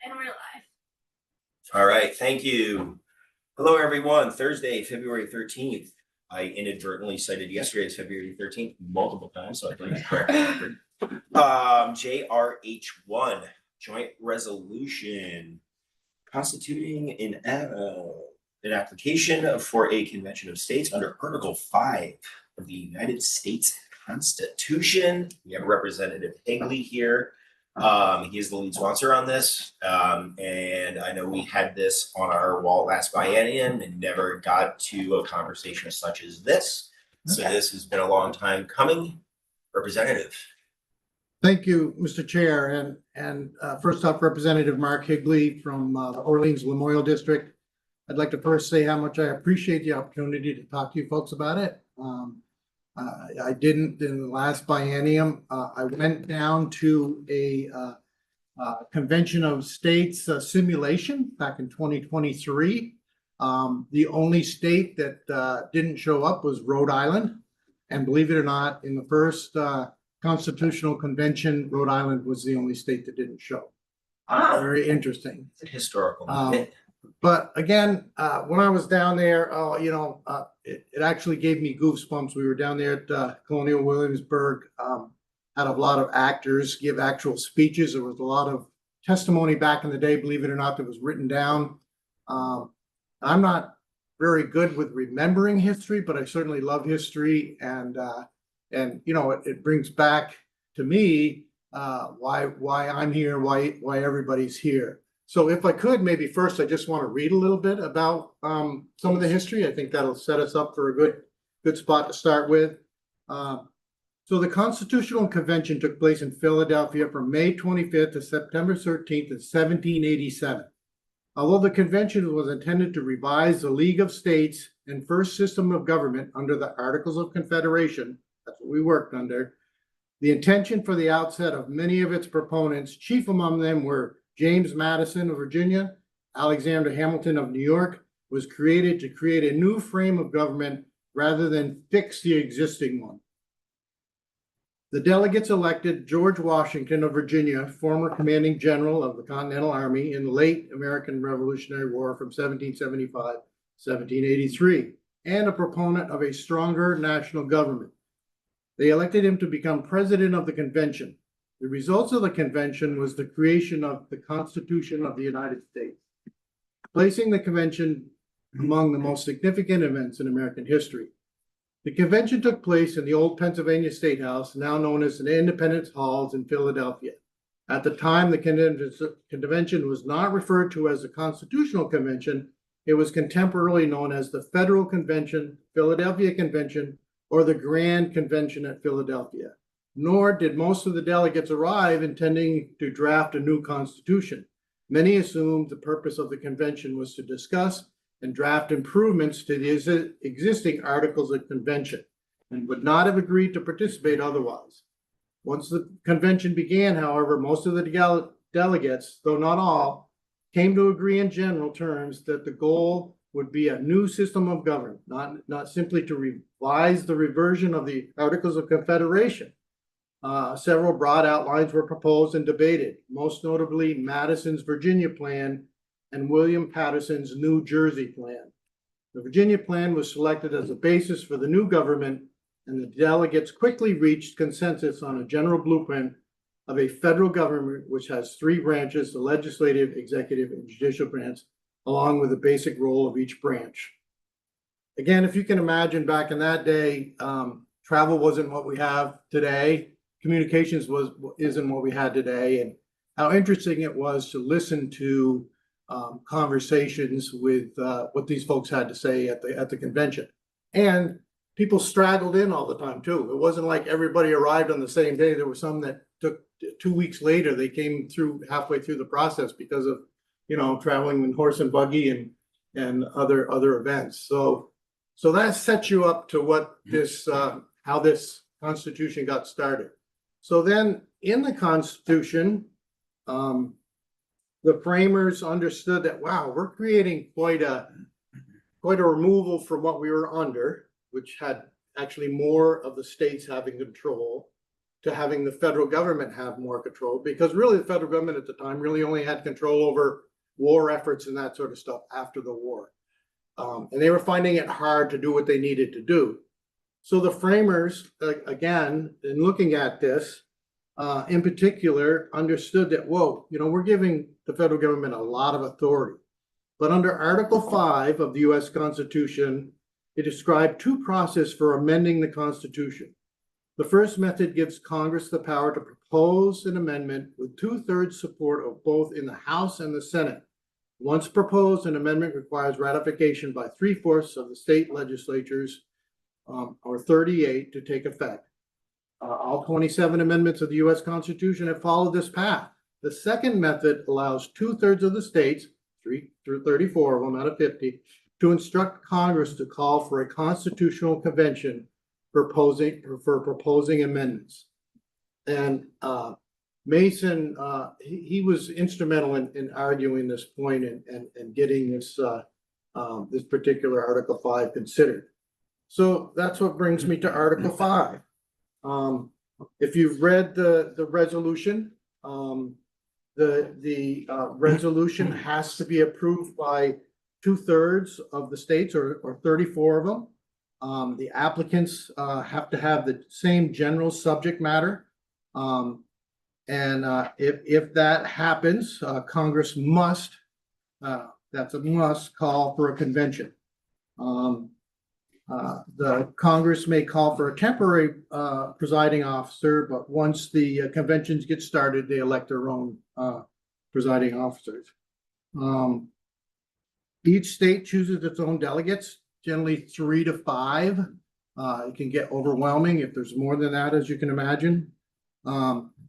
And we're live. All right, thank you. Hello, everyone. Thursday, February 13th. I inadvertently cited yesterday's February 13th multiple times, so I'd like to correct the record. JRH1, joint resolution constituting an application for a convention of states under Article 5 of the United States Constitution. We have Representative Higley here. He is the lead sponsor on this. And I know we had this on our wall last biennium and never got to a conversation such as this. So this has been a long time coming. Representative. Thank you, Mr. Chair. And first off, Representative Mark Higley from the Orleans Lamoille District. I'd like to first say how much I appreciate the opportunity to talk to you folks about it. I didn't in the last biennium. I went down to a convention of states simulation back in 2023. The only state that didn't show up was Rhode Island. And believe it or not, in the first constitutional convention, Rhode Island was the only state that didn't show. Very interesting. It's a historical. But again, when I was down there, it actually gave me goosebumps. We were down there at Colonial Williamsburg, had a lot of actors give actual speeches. There was a lot of testimony back in the day, believe it or not, that was written down. I'm not very good with remembering history, but I certainly love history. And it brings back to me why I'm here, why everybody's here. So if I could, maybe first, I just want to read a little bit about some of the history. I think that'll set us up for a good spot to start with. So the Constitutional Convention took place in Philadelphia from May 25th to September 13th in 1787. Although the convention was intended to revise the League of States and first system of government under the Articles of Confederation, that's what we worked under, the intention for the outset of many of its proponents, chief among them were James Madison of Virginia, Alexander Hamilton of New York, was created to create a new frame of government rather than fix the existing one. The delegates elected George Washington of Virginia, former commanding general of the Continental Army in the late American Revolutionary War from 1775 to 1783, and a proponent of a stronger national government. They elected him to become president of the convention. The results of the convention was the creation of the Constitution of the United States, placing the convention among the most significant events in American history. The convention took place in the old Pennsylvania State House, now known as the Independence Halls in Philadelphia. At the time, the convention was not referred to as the Constitutional Convention. It was contemporarily known as the Federal Convention, Philadelphia Convention, or the Grand Convention at Philadelphia. Nor did most of the delegates arrive intending to draft a new constitution. Many assumed the purpose of the convention was to discuss and draft improvements to the existing Articles of Convention and would not have agreed to participate otherwise. Once the convention began, however, most of the delegates, though not all, came to agree in general terms that the goal would be a new system of government, not simply to revise the reversion of the Articles of Confederation. Several broad outlines were proposed and debated, most notably Madison's Virginia Plan and William Patterson's New Jersey Plan. The Virginia Plan was selected as a basis for the new government, and the delegates quickly reached consensus on a general blueprint of a federal government which has three branches: the legislative, executive, and judicial branch, along with the basic role of each branch. Again, if you can imagine, back in that day, travel wasn't what we have today. Communications isn't what we had today, and how interesting it was to listen to conversations with what these folks had to say at the convention. And people straggled in all the time too. It wasn't like everybody arrived on the same day. There were some that took 2 weeks later. They came through halfway through the process because of traveling in horse and buggy and other events. So that sets you up to what this how this Constitution got started. So then in the Constitution, the framers understood that, wow, we're creating quite a removal from what we were under, which had actually more of the states having control. to having the federal government have more control, because really the federal government at the time really only had control over war efforts and that sort of stuff after the war. And they were finding it hard to do what they needed to do. So the framers, again, in looking at this, in particular, understood that, whoa, we're giving the federal government a lot of authority. But under Article 5 of the US Constitution, it described two processes for amending the Constitution. The first method gives Congress the power to propose an amendment with 2/3 support of both in the House and the Senate. Once proposed, an amendment requires ratification by 3/4 of the state legislatures, or 38, to take effect. All 27 amendments of the US Constitution have followed this path. The second method allows 2/3 of the states, 3 through 34 of them out of 50, to instruct Congress to call for a constitutional convention for proposing amendments. And Mason, he was instrumental in arguing this point and getting this this particular Article 5 considered. So that's what brings me to Article 5. If you've read the resolution, the resolution has to be approved by 2/3 of the states, or 34 of them. The applicants have to have the same general subject matter. If that happens, Congress must, that's a must, call for a convention. The Congress may call for a temporary presiding officer, but once the conventions get started, they elect their own presiding officers. Each state chooses its own delegates, generally 3 to 5. It can get overwhelming if there's more than that, as you can imagine.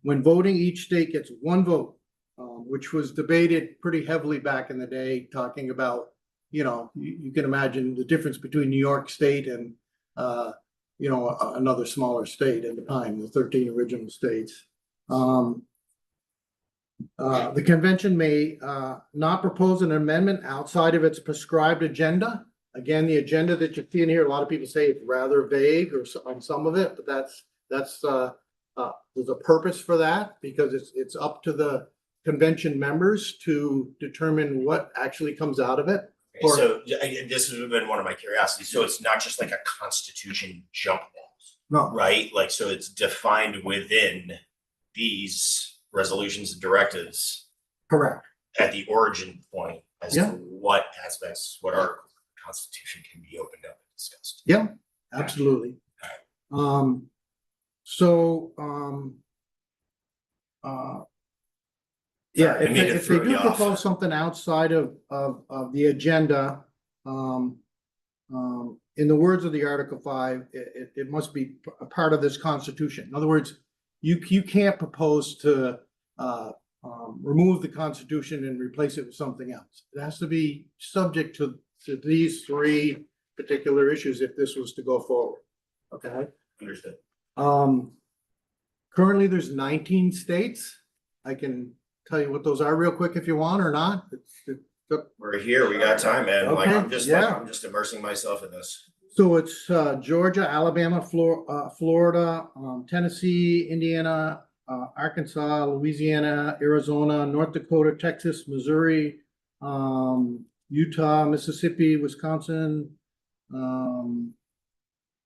When voting, each state gets one vote, which was debated pretty heavily back in the day, talking about, you can imagine the difference between New York State and, another smaller state at the time, the 13 original states. The convention may not propose an amendment outside of its prescribed agenda. Again, the agenda that you see in here, a lot of people say it's rather vague on some of it, but there's a purpose for that, because it's up to the convention members to determine what actually comes out of it. So this has been one of my curiosities. So it's not just like a constitution jump balls, No, right? Like, so it's defined within these resolutions and directives correct. at the origin point as Yeah. to what aspects, what articles of the Constitution can be opened up and discussed. Yeah, absolutely. Yeah, Sorry, I mean to if they throw do you off. propose something outside of the agenda, in the words of the Article 5, it must be a part of this Constitution. In other words, you can't propose to remove the Constitution and replace it with something else. It has to be subject to these 3 particular issues if this was to go forward. Okay. Understood. Currently, there's 19 states. I can tell you what those are real quick if you want, or not. We're here. We got time, man. Like, Okay, I'm just yeah. I'm just immersing myself in this. So it's Georgia, Alabama, Florida, Tennessee, Indiana, Arkansas, Louisiana, Arizona, North Dakota, Texas, Missouri, Utah, Mississippi, Wisconsin,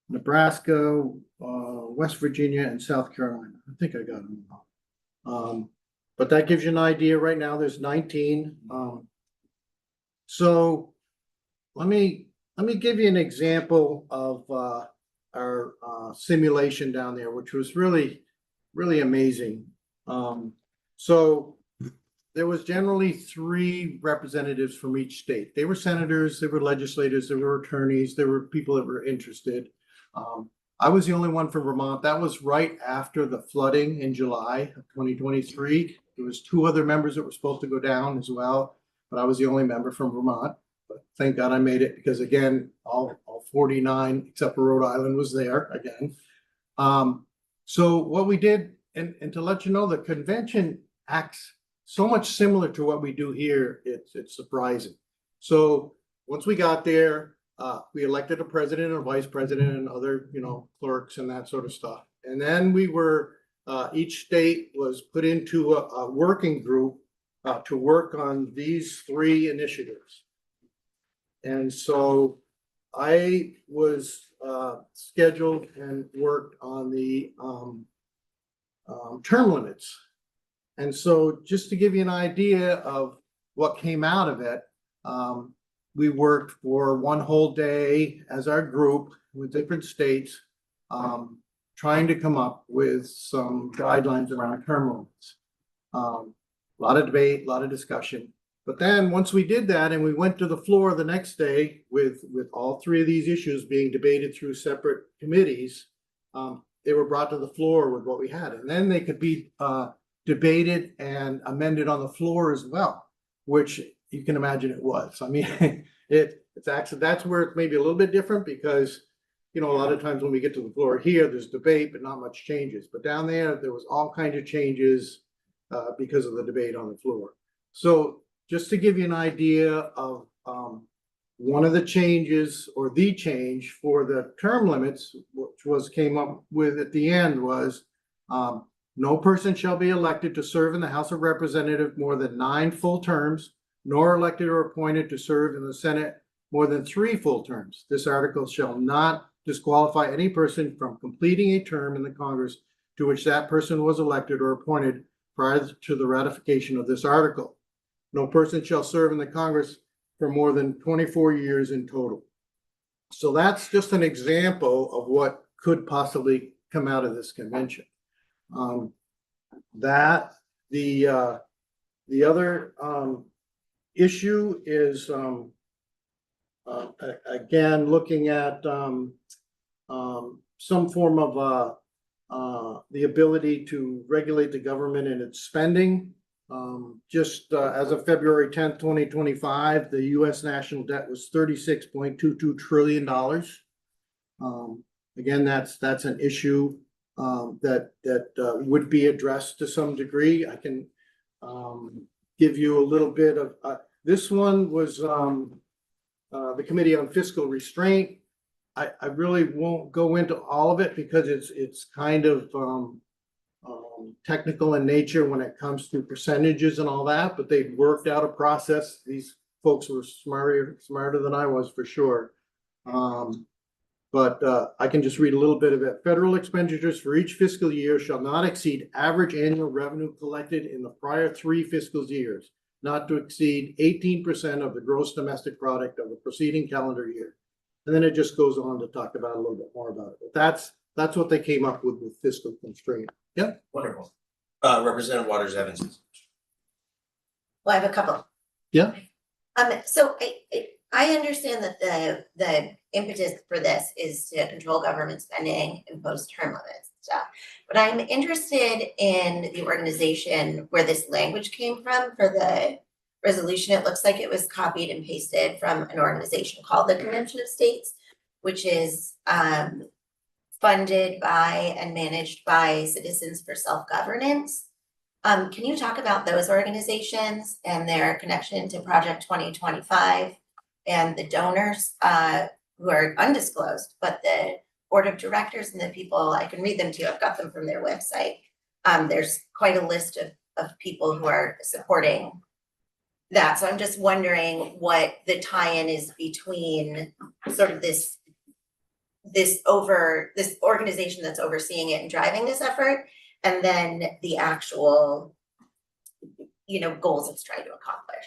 Nebraska, West Virginia, and South Carolina. I think I got them all. But that gives you an idea. Right now, there's 19. So let me give you an example of our simulation down there, which was really amazing. So there was generally 3 representatives from each state. They were senators, they were legislators, there were attorneys, there were people that were interested. I was the only one from Vermont. That was right after the flooding in July of 2023. There was 2 other members that were supposed to go down as well, but I was the only member from Vermont. But thank God I made it, because again, all 49 except for Rhode Island was there again. So what we did, and to let you know, the convention acts so much similar to what we do here, it's surprising. So once we got there, we elected a president and a vice president and other, clerks and that sort of stuff. And then we were each state was put into a working group to work on these three initiatives. And so I was scheduled and worked on the term limits. And so just to give you an idea of what came out of it, we worked for one whole day as our group with different states, trying to come up with some guidelines around term limits. A lot of debate, a lot of discussion. But then once we did that and we went to the floor the next day with all three of these issues being debated through separate committees, they were brought to the floor with what we had. And then they could be debated and amended on the floor as well, which you can imagine it was. I mean, it's actually, that's where it's maybe a little bit different because, you know, a lot of times when we get to the floor here, there's debate, but not much changes. But down there was all kinds of changes because of the debate on the floor. So just to give you an idea of one of the changes or the change for the term limits, which came up with at the end was no person shall be elected to serve in the House of Representatives more than 9 full terms, nor elected or appointed to serve in the Senate more than 3 full terms. This article shall not disqualify any person from completing a term in the Congress to which that person was elected or appointed prior to the ratification of this article. No person shall serve in the Congress for more than 24 years in total. So that's just an example of what could possibly come out of this convention. The other issue is again looking at some form of the ability to regulate the government and its spending. Just as of February 10th, 2025, the U.S. national debt was $36.22 trillion. Again, that's an issue that would be addressed to some degree. I can give you a little bit of this one was the Committee on Fiscal Restraint. I really won't go into all of it because it's kind of technical in nature when it comes to percentages and all that, but they've worked out a process. These folks were smarter than I was for sure. But I can just read a little bit of it. Federal expenditures for each fiscal year shall not exceed average annual revenue collected in the prior 3 fiscal years, not to exceed 18% of the gross domestic product of the preceding calendar year. And then it just goes on to talk about a little bit more about it. But that's what they came up with fiscal constraint. Yeah. Wonderful. Representative Waters Evans. Well, I have a couple. Yeah. So I understand that the impetus for this is to control government spending, impose term limits and stuff. But I'm interested in the organization where this language came from for the resolution. It looks like it was copied and pasted from an organization called the Convention of States, which is funded by and managed by Citizens for Self-Governance. Can you talk about those organizations and their connection to Project 2025 and the donors who are undisclosed, but the board of directors and the people, I can read them to you, I've got them from their website. There's quite a list of people who are supporting that. So I'm just wondering what the tie-in is between sort of this organization that's overseeing it and driving this effort, and then the actual, goals it's trying to accomplish.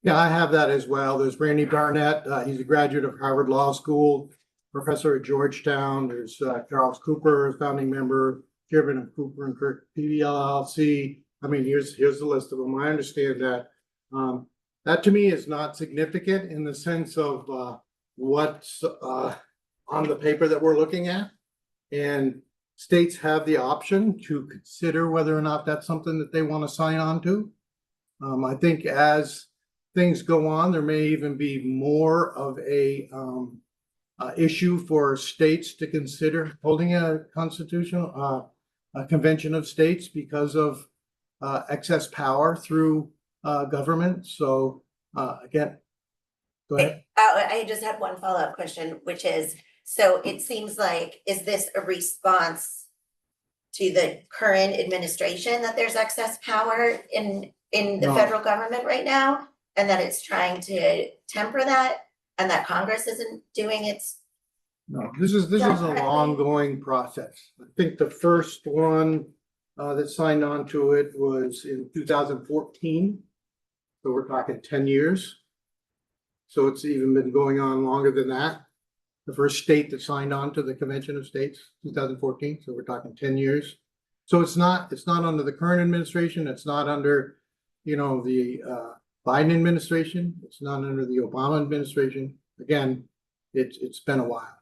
Yeah, I have that as well. There's Randy Barnett. He's a graduate of Harvard Law School, professor at Georgetown. There's Charles Cooper, founding member, chairman of Cooper and Kirk PBLLC. I mean, here's the list of them. I understand that. That to me is not significant in the sense of what's on the paper that we're looking at. And states have the option to consider whether or not that's something that they want to sign on to. I think as things go on, there may even be more of a issue for states to consider holding a constitutional a convention of states because of excess power through government. So again, go ahead. I just had one follow-up question, which is, so it seems like, is this a response to the current administration that there's excess power in the No. federal government right now, and that it's trying to temper that, and that Congress isn't doing its. No, this is an ongoing process. I think the first one that signed on to it was in 2014. So we're talking 10 years. So it's even been going on longer than that. The first state that signed on to the Convention of States, 2014. So we're talking 10 years. So it's not under the current administration. It's not under, the Biden administration. It's not under the Obama administration. Again, it's been a while.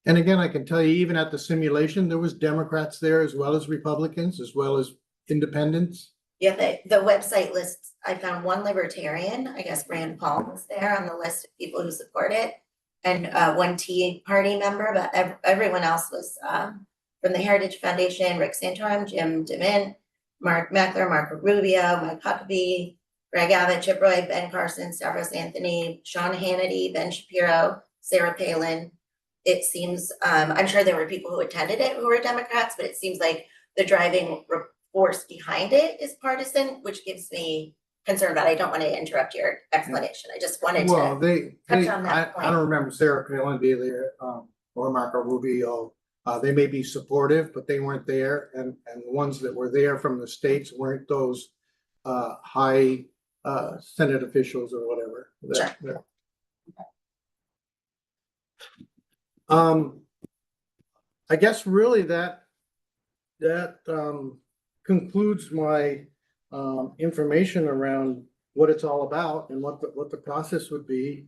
And again, I can tell you, even at the simulation, there was Democrats there as well as Republicans, as well as independents. Yeah, the website lists, I found one libertarian, I guess Rand Paul was there on the list of people who support it. And one Tea Party member, but everyone else was from the Heritage Foundation, Rick Santorum, Jim DeMint, Mark Meckler, Marco Rubio, Mike Huckabee, Greg Abbott, Chip Roy, Ben Carson, Stavros Anthony, Sean Hannity, Ben Shapiro, Sarah Palin. It seems, I'm sure there were people who attended it who were Democrats, but it seems like the driving force behind it is partisan, which gives me concern. But I don't want to interrupt your explanation. I just wanted Well, to touch on that I don't remember Sarah Palin being there, or Marco Rubio. They may be supportive, but they weren't there. And the ones that were there from the states weren't those high Senate officials or whatever. Sure. I guess really that concludes my information around what it's all about and what the process would be.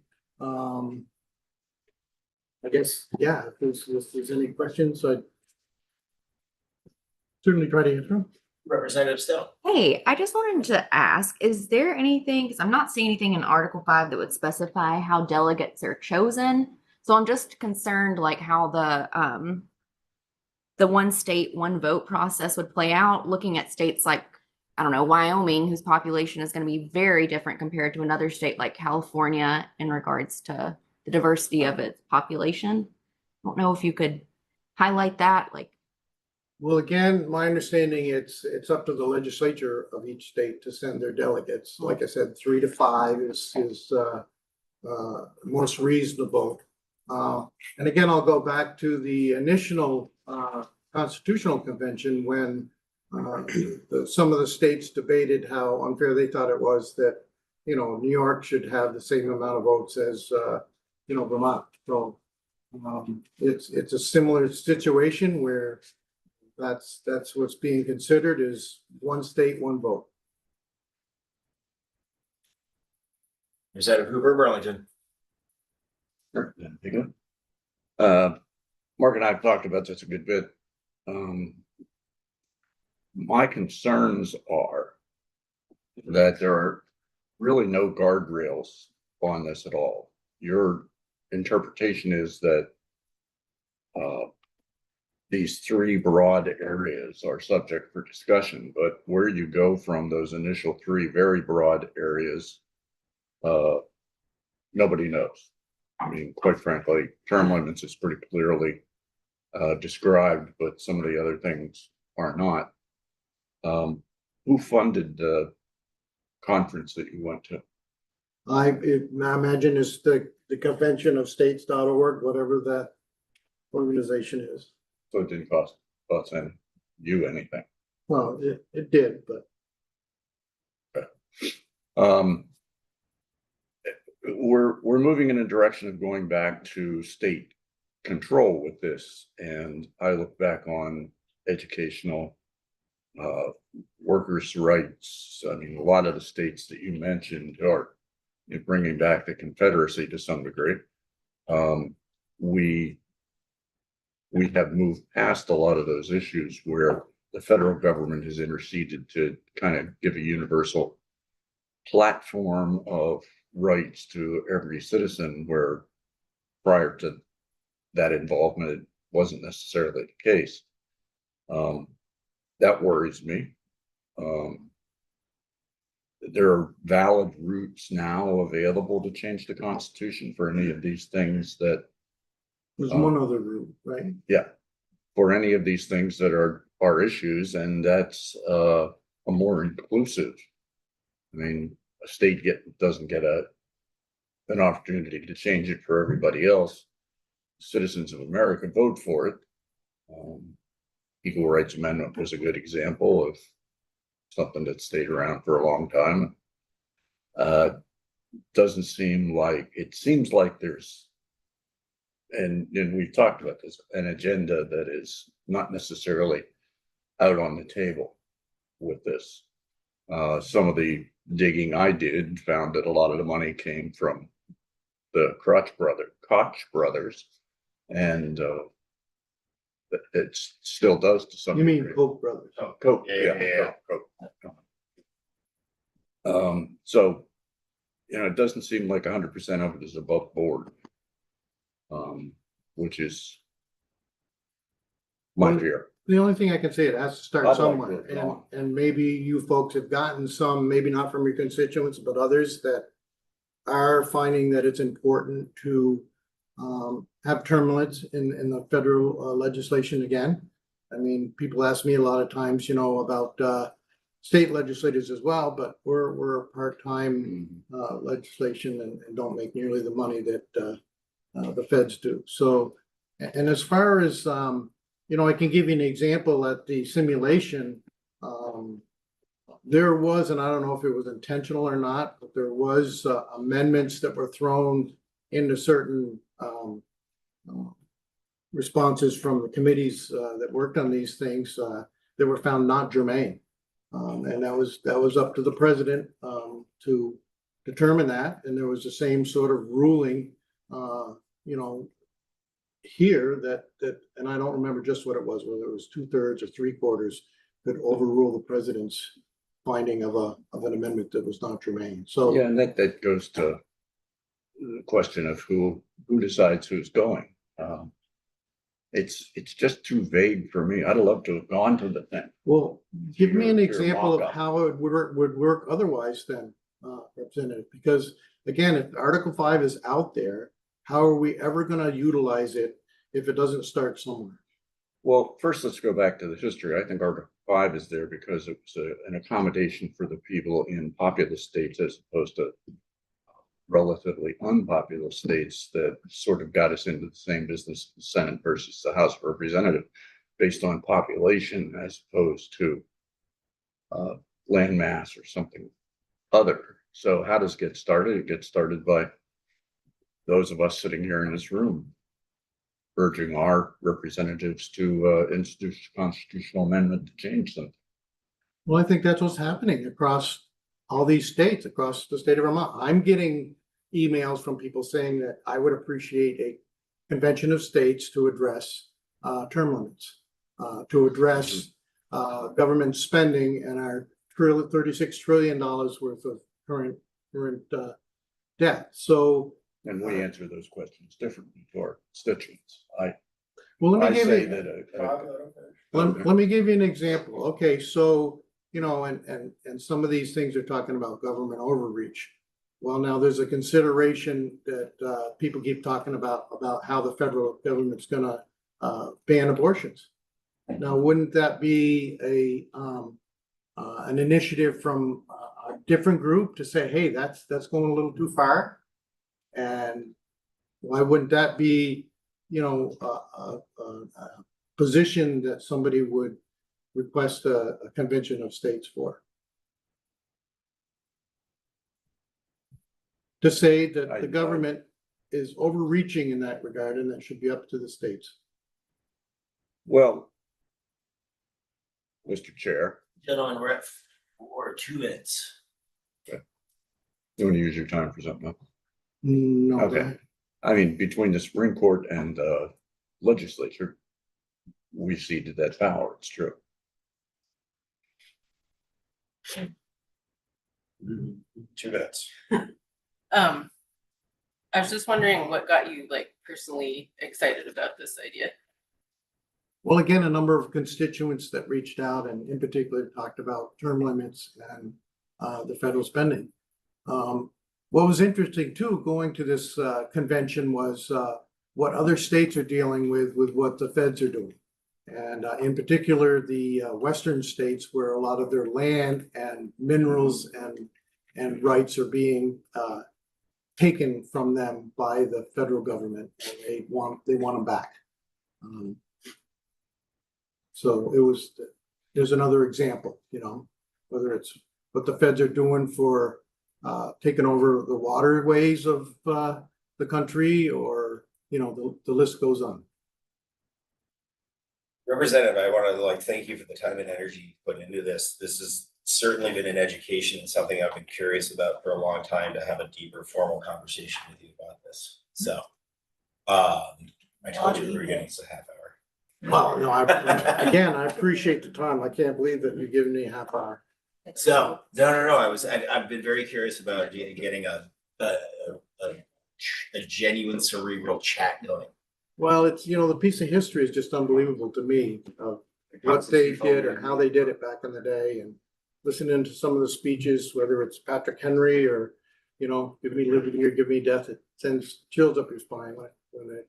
I guess, yeah, if there's any questions, I'd certainly try to answer them. Representative Still. Hey, I just wanted to ask, is there anything, because I'm not seeing anything in Article 5 that would specify how delegates are chosen. So I'm just concerned like how the one state, one vote process would play out, looking at states like, I don't know, Wyoming, whose population is going to be very different compared to another state like California in regards to the diversity of its population. I don't know if you could highlight that, like. Well, again, my understanding, it's up to the legislature of each state to send their delegates. Like I said, 3 to 5 is most reasonable. And again, I'll go back to the initial Constitutional Convention when some of the states debated how unfair they thought it was that, New York should have the same amount of votes as, Vermont. So it's a similar situation where that's what's being considered is one state, one vote. Representative Hoover, Burlington. Sure. Mark and I have talked about this a good bit. My concerns are that there are really no guardrails on this at all. Your interpretation is that these 3 broad areas are subject for discussion, but where you go from those initial 3 very broad areas, nobody knows. I mean, quite frankly, term limits is pretty clearly described, but some of the other things are not. Who funded the conference that you went to? I imagine it's the convention of states.org, whatever that organization is. So it didn't cost us and you anything. Well, it did, but. We're moving in a direction of going back to state control with this, and I look back on educational workers' rights. I mean, a lot of the states that you mentioned are bringing back the Confederacy to some degree. We have moved past a lot of those issues where the federal government has interceded to kind of give a universal platform of rights to every citizen, where prior to that involvement, it wasn't necessarily the case. That worries me. There are valid routes now available to change the Constitution for any of these things that There's one other route, right? for any of these things that are issues, and that's a more inclusive. I mean, a state doesn't get an opportunity to change it for everybody else. Citizens of America vote for it. Equal Rights Amendment was a good example of something that stayed around for a long time. Doesn't seem like, it seems like there's, and we've talked about this, an agenda that is not necessarily out on the table with this. Some of the digging I did found that a lot of the money came from the Koch brothers, and it still does to some You mean degree. Koch brothers? Oh, Koch, yeah. So, it doesn't seem like 100% of it is above board. Which is my Well, fear. The only thing I can say, it has to start I'd like somewhere, to go and maybe you folks have gotten some, maybe not from your constituents, but others that are finding that it's important to have term limits in the federal legislation again. I mean, people ask me a lot of times, about state legislators as well, but we're a part-time legislation and don't make nearly the money that the feds do. So, and as far as, I can give you an example at the simulation. There was, and I don't know if it was intentional or not, but there was amendments that were thrown into certain responses from the committees that worked on these things that were found not germane. And that was up to the president to determine that. And there was the same sort of ruling, here that, and I don't remember just what it was, whether it was 2/3 or 3/4 could overrule the president's finding of an amendment that was not germane. So Yeah, and that goes to the question of who decides who's going. It's just too vague for me. I'd love to have gone to the thing. well, give me an Your example of mock-up. how it would work otherwise then, Representative, because again, if Article 5 is out there, how are we ever gonna utilize it if it doesn't start somewhere? Well, first, let's go back to the history. I think Article 5 is there because it was an accommodation for the people in populous states as opposed to relatively unpopulous states that sort of got us into the same business, the Senate versus the House of Representatives, based on population as opposed to land mass or something other. So how does it get started? It gets started by those of us sitting here in this room urging our representatives to introduce a constitutional amendment to change them. Well, I think that's what's happening across all these states, across the state of Vermont. I'm getting emails from people saying that I would appreciate a convention of states to address term limits, to address government spending and our $36 trillion worth of current debt. So, And we answer those questions differently to our constituents. well, let I me give say you. that. Let me give you an example. Okay, so, and some of these things are talking about government overreach. Well, now there's a consideration that people keep talking about how the federal government's gonna ban abortions. Now, wouldn't that be an initiative from a different group to say, hey, that's going a little too far? And why wouldn't that be, a position that somebody would request a convention of states for? To say that the government is overreaching in that regard and that should be up to the states. Well, Mr. Chair, Gentlemen, we're at 2 minutes. you want to use your time for something else? No. Okay. I mean, between the Supreme Court and legislature, we ceded that power. It's true. 2 minutes. I was just wondering what got you personally excited about this idea. Well, again, a number of constituents that reached out and in particular talked about term limits and the federal spending. What was interesting too, going to this convention was what other states are dealing with what the feds are doing. And in particular, the western states where a lot of their land and minerals and rights are being taken from them by the federal government, and they want them back. So there's another example, whether it's what the feds are doing for taking over the waterways of the country, or the list goes on. Representative, I want to thank you for the time and energy you put into this. This has certainly been an education and something I've been curious about for a long time, to have a deeper formal conversation with you about this. So, I told you we were getting a half hour. Well, I appreciate the time. I can't believe that you're giving me a half hour. So, no, I've been very curious about getting a genuine cerebral chat going. Well, it's, the piece of history is just unbelievable to me of what they did and how they did it back in the day, and listening to some of the speeches, whether it's Patrick Henry or, give me liberty or give me death, it sends chills up your spine when they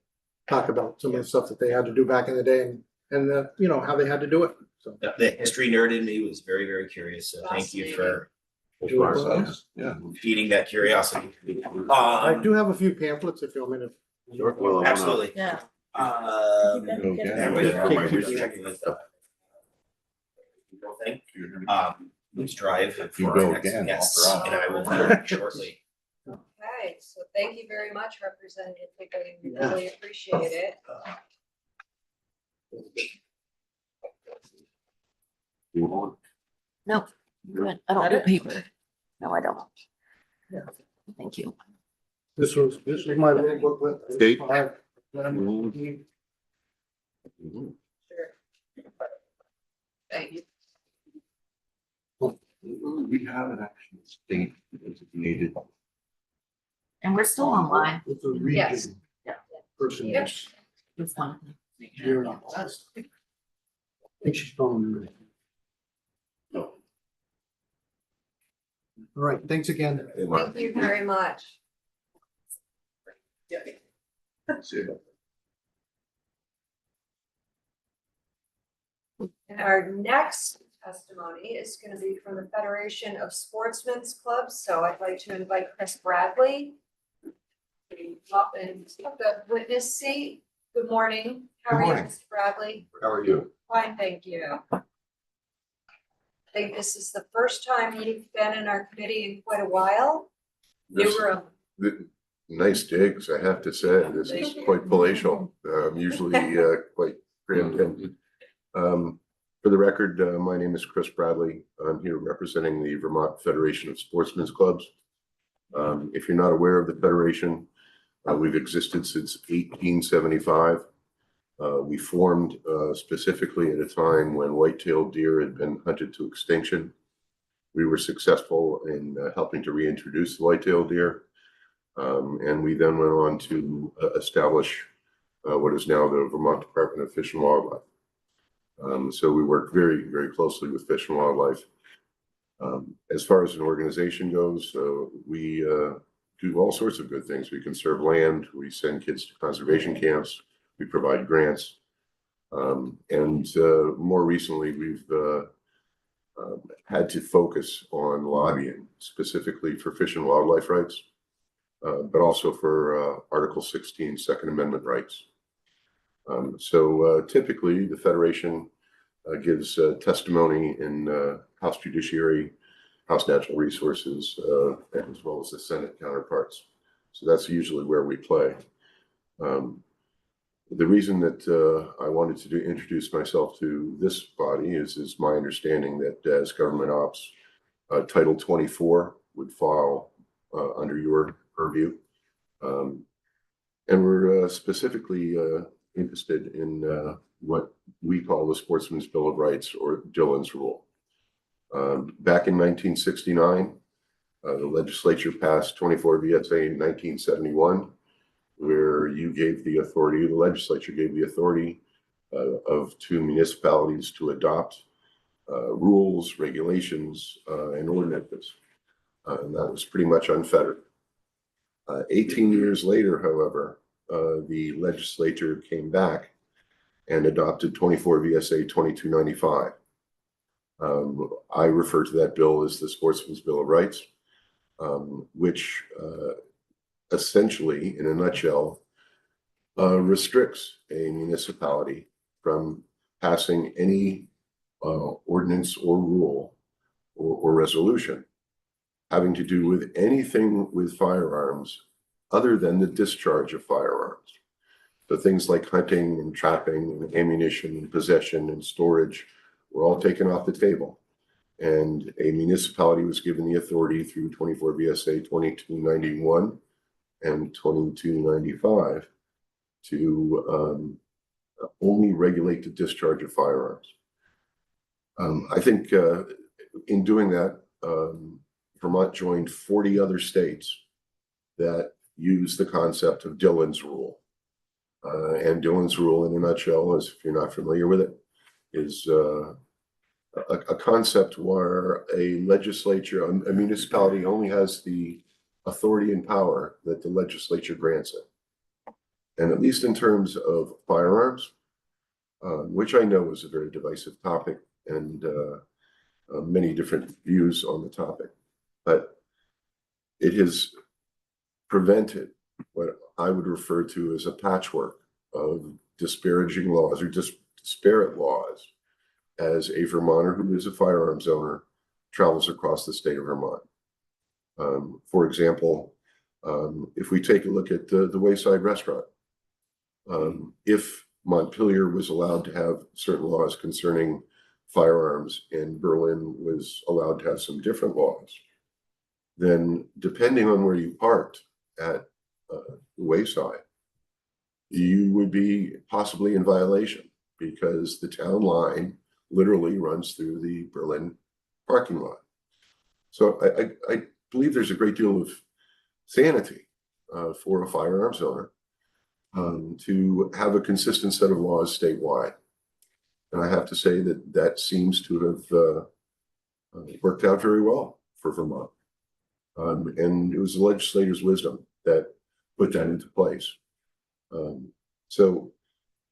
talk about some of the stuff that they had to do back in the day, and how they had to do it. So The history nerd in me was very, very curious. So thank you for Yeah. feeding that curiosity. I do have a few pamphlets if you want me to. Absolutely. Yeah. Everybody's checking this out. Please drive You for go our next again. guests, and I will be shortly. Okay, so thank you very much, Representative Pickering. We really appreciate it. No, good. I don't do paper. No, I don't. Thank you. This was my little booklet. Kate? Sure. Thank you. We have an actual state designated. And we're still online. It's a Yes. region. Yeah. Person. Yep. It's fine. You're not. I think she's calling me. All right, thanks again. Thank you very much. And our next testimony is going to be from the Federation of Sportsmen's Clubs. So I'd like to invite Chris Bradley up and take the witness seat. Good morning. How are you, Mr. Bradley? How are you? Fine, thank you. I think this is the first time you've been in our committee in quite a while. This- You were Nice digs, I have to say. This is quite palatial. Usually quite crammed. For the record, my name is Chris Bradley. I'm here representing the Vermont Federation of Sportsmen's Clubs. If you're not aware of the Federation, we've existed since 1875. We formed specifically at a time when white-tailed deer had been hunted to extinction. We were successful in helping to reintroduce the white-tailed deer. And we then went on to establish what is now the Vermont Department of Fish and Wildlife. So we work very, very closely with Fish and Wildlife. As far as an organization goes, we do all sorts of good things. We conserve land, we send kids to conservation camps, we provide grants. And more recently, we've had to focus on lobbying, specifically for fish and wildlife rights, but also for Article 16 Second Amendment rights. So typically, the Federation gives testimony in House Judiciary, House Natural Resources, as well as the Senate counterparts. So that's usually where we play. The reason that I wanted to introduce myself to this body is my understanding that as government ops, Title 24 would fall under your purview. And we're specifically interested in what we call the Sportsman's Bill of Rights, or Dillon's Rule. Back in 1969, the legislature passed 24 VSA in 1971, where you gave the authority, the legislature gave the authority to municipalities to adopt rules, regulations, and ordinances. And that was pretty much unfettered. 18 years later, however, the legislature came back and adopted 24 VSA 2295. I refer to that bill as the Sportsman's Bill of Rights, which essentially, in a nutshell, restricts a municipality from passing any ordinance or rule or resolution having to do with anything with firearms other than the discharge of firearms. So things like hunting and trapping and ammunition and possession and storage were all taken off the table. And a municipality was given the authority through 24 VSA 2291 and 2295 to only regulate the discharge of firearms. I think in doing that, Vermont joined 40 other states that use the concept of Dillon's rule. And Dillon's rule, in a nutshell, is, if you're not familiar with it, is a concept where a legislature, a municipality only has the authority and power that the legislature grants it. And at least in terms of firearms, which I know is a very divisive topic and many different views on the topic, but it has prevented what I would refer to as a patchwork of disparaging laws or disparate laws as a Vermonter who is a firearms owner travels across the state of Vermont. For example, if we take a look at the Wayside Restaurant, if Montpelier was allowed to have certain laws concerning firearms and Berlin was allowed to have some different laws, then depending on where you parked at the Wayside, you would be possibly in violation because the town line literally runs through the Berlin parking lot. So I believe there's a great deal of sanity for a firearms owner to have a consistent set of laws statewide. And I have to say that that seems to have worked out very well for Vermont. And it was the legislator's wisdom that put that into place. So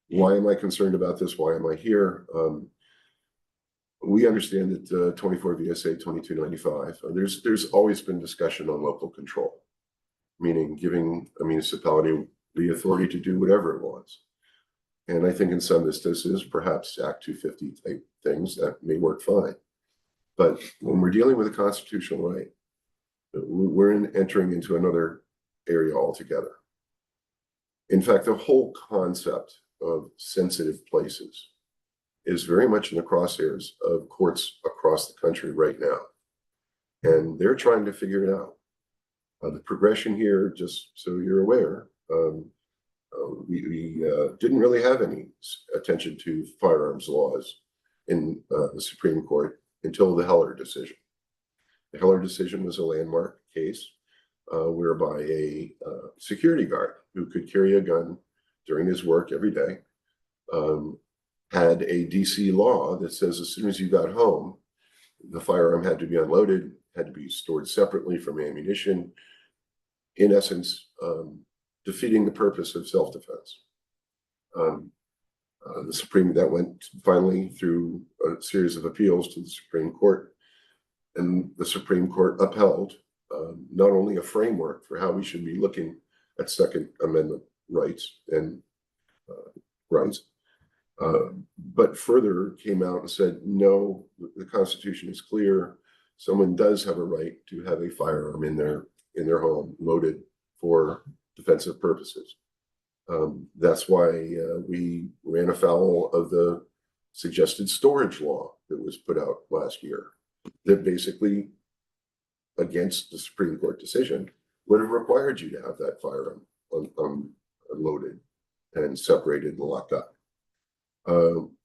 why am I concerned about this? Why am I here? We understand that 24 VSA 2295, there's always been discussion on local control, meaning giving a municipality the authority to do whatever it wants. And I think in some instances, perhaps Act 250 type things that may work fine. But when we're dealing with a constitutional right, we're entering into another area altogether. In fact, the whole concept of sensitive places is very much in the crosshairs of courts across the country right now. And they're trying to figure it out. The progression here, just so you're aware, we didn't really have any attention to firearms laws in the Supreme Court until the Heller decision. The Heller decision was a landmark case whereby a security guard who could carry a gun during his work every day had a DC law that says as soon as you got home, the firearm had to be unloaded, had to be stored separately from ammunition, in essence, defeating the purpose of self-defense. The Supreme, that went finally through a series of appeals to the Supreme Court, and the Supreme Court upheld not only a framework for how we should be looking at Second Amendment rights and but further came out and said, no, the Constitution is clear. Someone does have a right to have a firearm in their home loaded for defensive purposes. That's why we ran afoul of the suggested storage law that was put out last year that basically, against the Supreme Court decision, would have required you to have that firearm loaded and separated and locked up.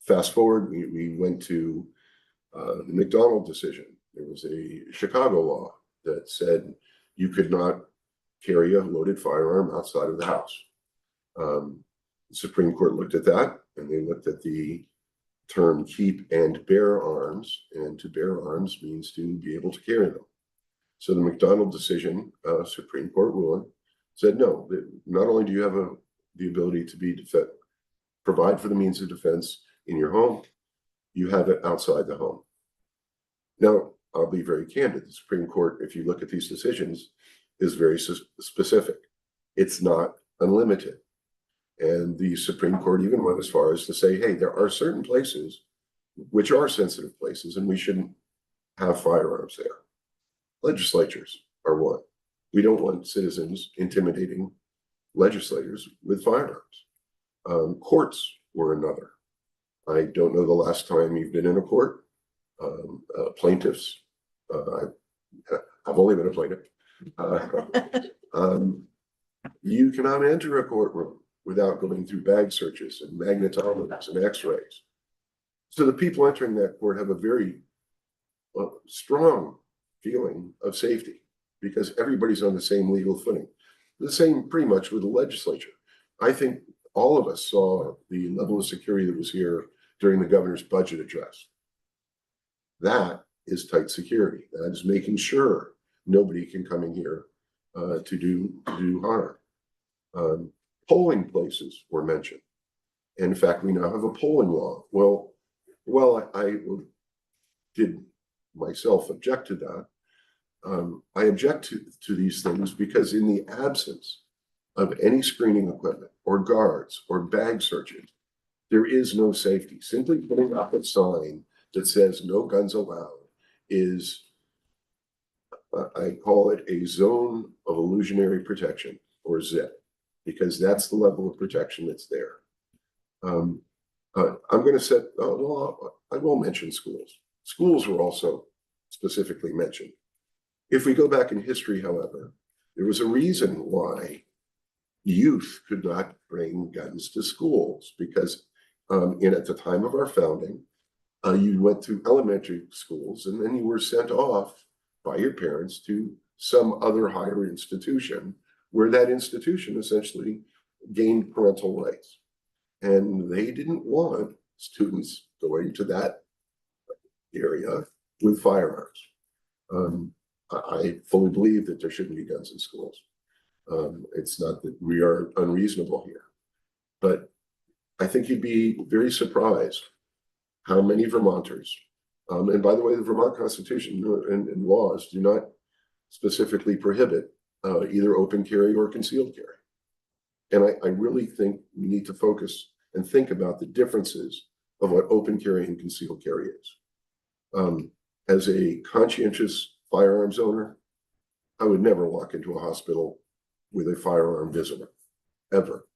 Fast forward, we went to the McDonald decision. There was a Chicago law that said you could not carry a loaded firearm outside of the house. The Supreme Court looked at that, and they looked at the term keep and bear arms, and to bear arms means to be able to carry them. So the McDonald decision, Supreme Court ruling, said no, that not only do you have the ability to be provide for the means of defense in your home, you have it outside the home. Now, I'll be very candid. The Supreme Court, if you look at these decisions, is very specific. It's not unlimited. And the Supreme Court even went as far as to say, hey, there are certain places which are sensitive places and we shouldn't have firearms there. Legislatures are one. We don't want citizens intimidating legislators with firearms. Courts were another. I don't know the last time you've been in a court. Plaintiffs, I've only been a plaintiff. You cannot enter a courtroom without going through bag searches and magnetometers and x-rays. So the people entering that court have a very strong feeling of safety because everybody's on the same legal footing. The same pretty much with the legislature. I think all of us saw the level of security that was here during the governor's budget address. That is tight security. That is making sure nobody can come in here to do harm. Polling places were mentioned. In fact, we now have a polling law. Well, I did myself object to that. I object to these things because in the absence of any screening equipment or guards or bag searches, there is no safety. Simply putting up a sign that says no guns allowed is, I call it a zone of illusionary protection, or ZIP, because that's the level of protection that's there. I'm going to set, well, I will mention schools. Schools were also specifically mentioned. If we go back in history, however, there was a reason why youth could not bring guns to schools, because at the time of our founding, you went through elementary schools and then you were sent off by your parents to some other higher institution where that institution essentially gained parental rights. And they didn't want students going to that area with firearms. I fully believe that there shouldn't be guns in schools. It's not that we are unreasonable here, but I think you'd be very surprised how many Vermonters, and by the way, the Vermont Constitution and laws do not specifically prohibit either open carry or concealed carry. And I really think we need to focus and think about the differences of what open carry and concealed carry is. As a conscientious firearms owner, I would never walk into a hospital with a firearm visible, ever.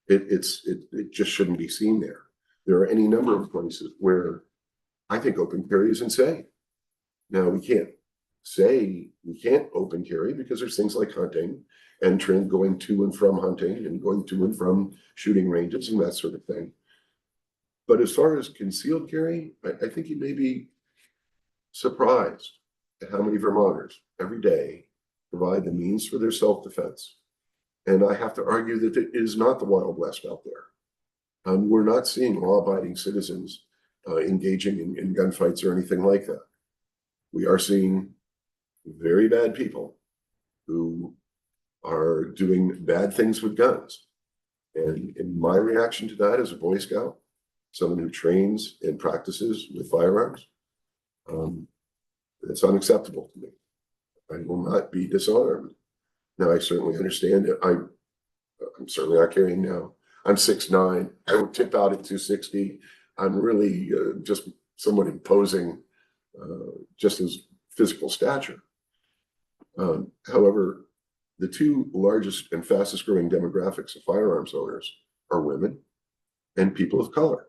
It just shouldn't be seen there. There are any number of places where I think open carry is insane. Now, we can't say we can't open carry because there's things like hunting and going to and from hunting and going to and from shooting ranges and that sort of thing. But as far as concealed carry, I think you may be surprised at how many Vermonters every day provide the means for their self-defense. And I have to argue that it is not the Wild West out there. We're not seeing law-abiding citizens engaging in gunfights or anything like that. We are seeing very bad people who are doing bad things with guns. And in my reaction to that as a Boy Scout, someone who trains and practices with firearms, it's unacceptable to me. I will not be disarmed. Now, I certainly understand that I'm certainly not carrying now. I'm 6'9". I would tip out at 260. I'm really just somewhat imposing just as physical stature. However, the two largest and fastest growing demographics of firearms owners are women and people of color,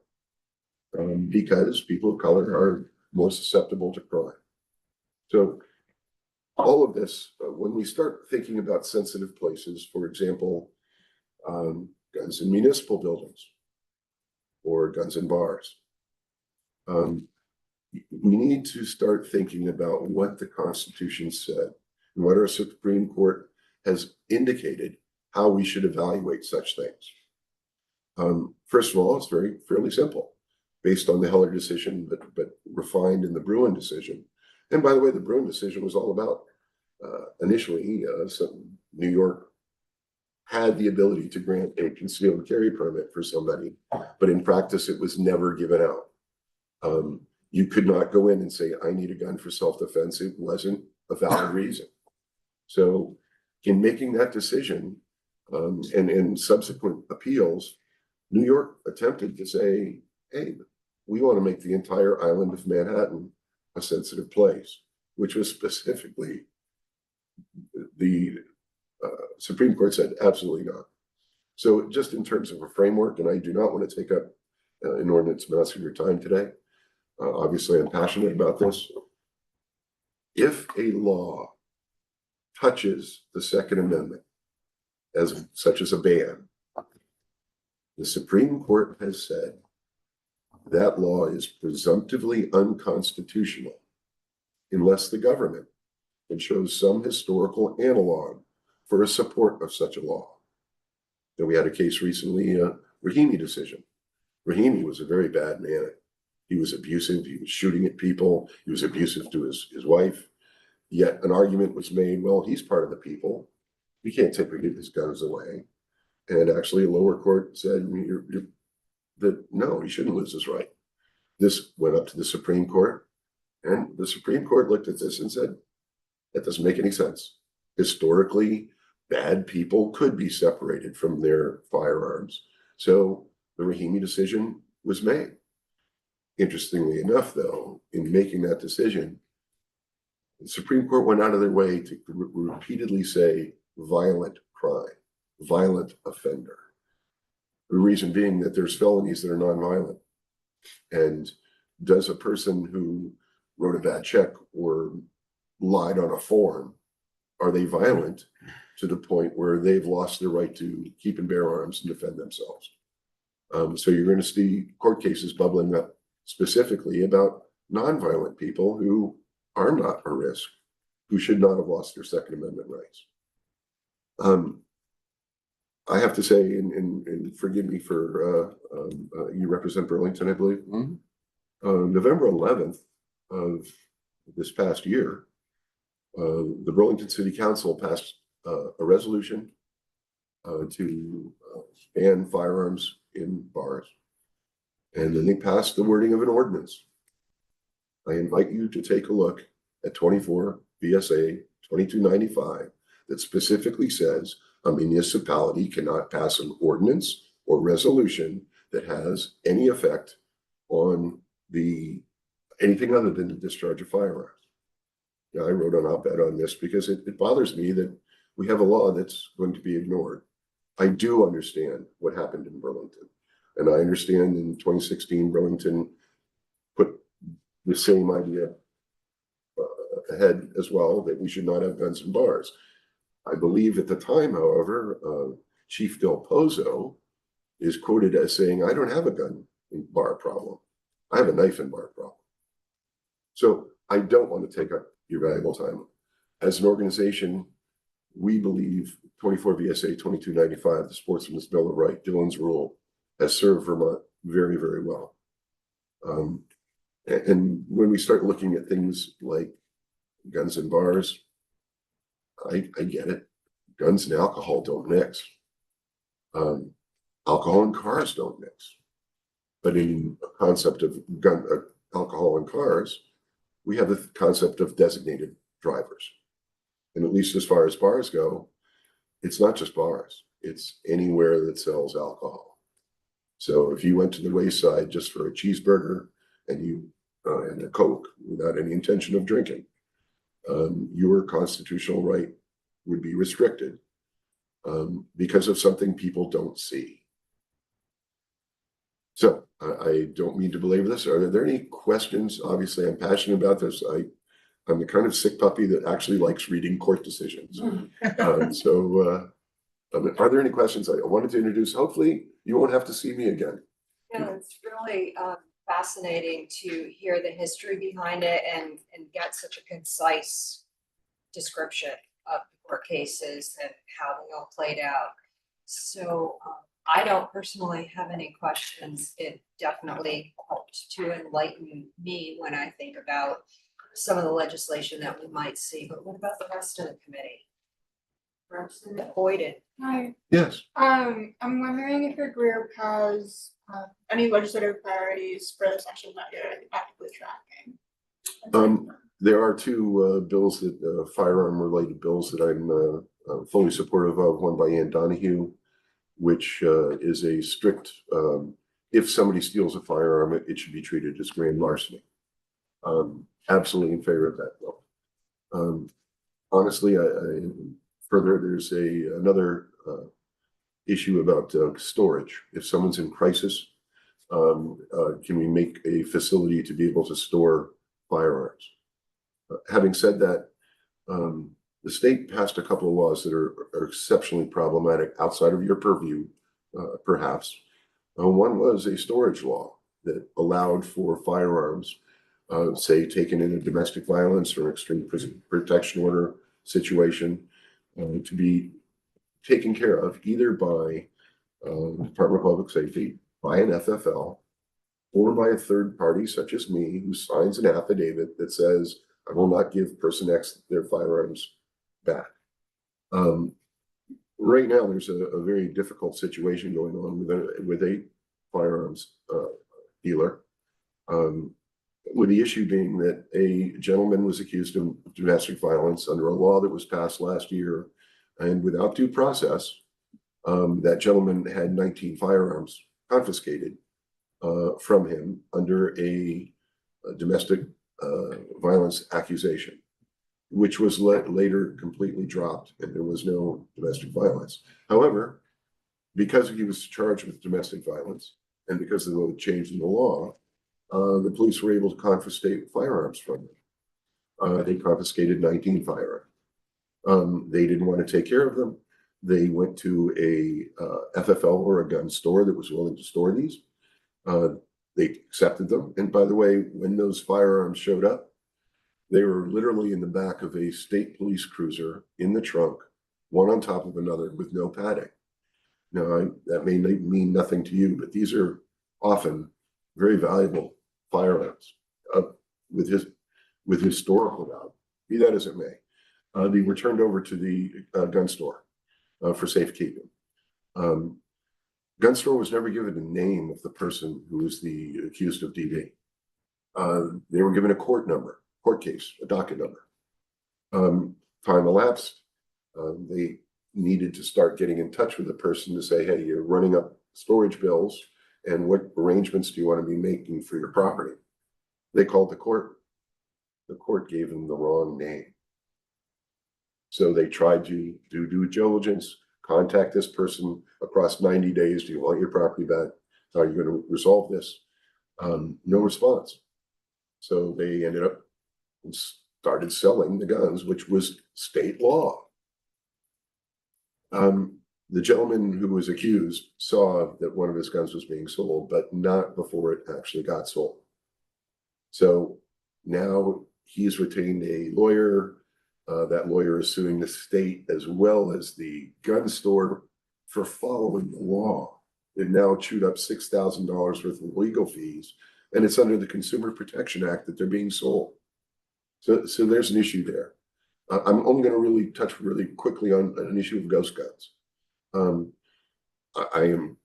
because people of color are more susceptible to crime. So all of this, when we start thinking about sensitive places, for example, guns in municipal buildings or guns in bars, we need to start thinking about what the Constitution said and what our Supreme Court has indicated how we should evaluate such things. First of all, it's fairly simple, based on the Heller decision, but refined in the Bruen decision. And by the way, the Bruen decision was all about initially some New York had the ability to grant a concealed carry permit for somebody, but in practice, it was never given out. You could not go in and say, I need a gun for self-defense. It wasn't a valid reason. So in making that decision, and in subsequent appeals, New York attempted to say, hey, we want to make the entire island of Manhattan a sensitive place, which was specifically the Supreme Court said absolutely not. So just in terms of a framework, and I do not want to take up inordinate amounts of your time today. Obviously, I'm passionate about this. If a law touches the Second Amendment, as such as a ban, the Supreme Court has said that law is presumptively unconstitutional unless the government can show some historical analog for a support of such a law. And we had a case recently, Rahimi decision. Rahimi was a very bad man. He was abusive. He was shooting at people. He was abusive to his wife. Yet an argument was made, well, he's part of the people. We can't take his guns away. And actually a lower court said that no, he shouldn't lose his right. This went up to the Supreme Court, and the Supreme Court looked at this and said, that doesn't make any sense. Historically, bad people could be separated from their firearms. So the Rahimi decision was made. Interestingly enough, though, in making that decision, the Supreme Court went out of their way to repeatedly say violent crime, violent offender. The reason being that there's felonies that are nonviolent. And does a person who wrote a bad check or lied on a form, are they violent to the point where they've lost their right to keep and bear arms and defend themselves? So you're going to see court cases bubbling up specifically about nonviolent people who are not a risk, who should not have lost their Second Amendment rights. I have to say, and forgive me for, you represent Burlington, I believe. November 11th of this past year, the Burlington City Council passed a resolution to ban firearms in bars. And then they passed the wording of an ordinance. I invite you to take a look at 24 VSA 2295 that specifically says a municipality cannot pass an ordinance or resolution that has any effect on anything other than the discharge of firearms. Yeah, I wrote an op-ed on this because it bothers me that we have a law that's going to be ignored. I do understand what happened in Burlington. And I understand in 2016, Burlington put the same idea ahead as well, that we should not have guns in bars. I believe at the time, however, Chief Del Pozo is quoted as saying, I don't have a gun in bar problem. I have a knife in bar problem. So I don't want to take up your valuable time. As an organization, we believe 24 VSA 2295, the Sportsman's Bill of Rights, Dillon's Rule, has served Vermont very, very well. And when we start looking at things like guns and bars, I get it. Guns and alcohol don't mix. Alcohol and cars don't mix. But in a concept of alcohol and cars, we have the concept of designated drivers. And at least as far as bars go, it's not just bars. It's anywhere that sells alcohol. So if you went to the Wayside just for a cheeseburger and and a Coke without any intention of drinking, your constitutional right would be restricted because of something people don't see. So I don't mean to belabor this. Are there any questions? Obviously, I'm passionate about this. I'm the kind of sick puppy that actually likes reading court decisions. Are there any questions I wanted to introduce? Hopefully, you won't have to see me again. No, it's really fascinating to hear the history behind it and get such a concise description of the court cases and how they all played out. So I don't personally have any questions. It definitely helped to enlighten me when I think about some of the legislation that we might see. But what about the rest of the committee? Representative Boyden. Hi, Yes. I'm wondering if your group has any legislative priorities for the session that you're actively tracking? There are two bills that firearm related bills that I'm fully supportive of. One by Ann Donahue, which is a strict if somebody steals a firearm, it should be treated as grand larceny. Absolutely in favor of that bill. Honestly, further, there's another issue about storage. If someone's in crisis, can we make a facility to be able to store firearms? Having said that, the state passed a couple of laws that are exceptionally problematic outside of your purview, perhaps. One was a storage law that allowed for firearms, say taken in a domestic violence or extreme protection order situation, to be taken care of either by the Department of Public Safety, by an FFL, or by a third party such as me, who signs an affidavit that says, I will not give person X their firearms back. Right now, there's a very difficult situation going on with a firearms dealer. With the issue being that a gentleman was accused of domestic violence under a law that was passed last year, and without due process, that gentleman had 19 firearms confiscated from him under a domestic violence accusation, which was later completely dropped, and there was no domestic violence. However, because he was charged with domestic violence, and because of the change in the law, the police were able to confiscate firearms from him. They confiscated 19 firearms. They didn't want to take care of them. They went to a FFL or a gun store that was willing to store these. They accepted them. And by the way, when those firearms showed up, they were literally in the back of a state police cruiser in the trunk, one on top of another with no padding. Now, that may mean nothing to you, but these are often very valuable firearms with historical value, be that as it may. They were turned over to the gun store for safekeeping. Gun store was never given a name of the person who was the accused of DV. They were given a court case, a docket number. Time elapsed. They needed to start getting in touch with the person to say, hey, you're running up storage bills, and what arrangements do you want to be making for your property? They called the court. The court gave them the wrong name. So they tried to do due diligence, contact this person across 90 days. Do you want your property back? How are you going to resolve this? No response. So they ended up and started selling the guns, which was state law. The gentleman who was accused saw that one of his guns was being sold, but not before it actually got sold. So now he's retained a lawyer. That lawyer is suing the state as well as the gun store for following the law. They've now chewed up $6,000 worth of legal fees, and it's under the Consumer Protection Act that they're being sold. So there's an issue there. I'm only going to really touch really quickly on an issue of ghost guns. I am